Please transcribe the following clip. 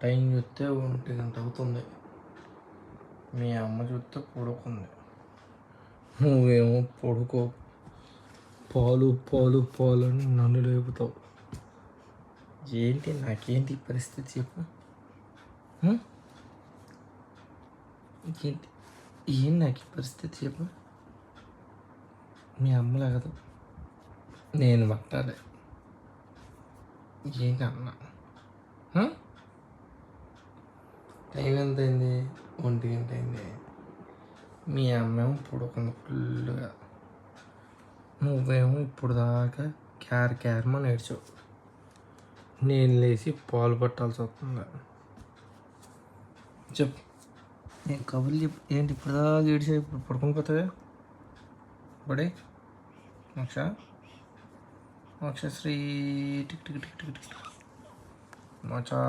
Time చూస్తే 1 గంట అవుతుంది. మీ అమ్మ చూస్తే పడుకుంది. నువ్వేమో పడుకో, పాలు పాలు పాలు అని నన్ను లేపుతావు. ఏంటి నాకేంటి పరిస్థితి చెప్పు? ఏంటి ఏం నాకు పరిస్థితి చెప్పు? మీ అమ్మలే కదా, నేను పట్టాలి. ఏంటి అన్న? టైం ఎంత అయింది? 1 గంట అయింది. మీ అమ్మేమో పడుకుంది ఫుల్గా. నువ్వేమో ఇప్పుడు దాకా క్యారమని ఏడ్చావు. నేను లేచి పాలు పట్టాల్సి వస్తుంది. చెప్పు, నేను కబుర్లు చెప్పు. ఏంటి ఇప్పుడు దాకా ఏడ్చా, ఇప్పుడు పడుకుని పోతావే? పడే Mokshasri tick tick tick tick tick Mocha.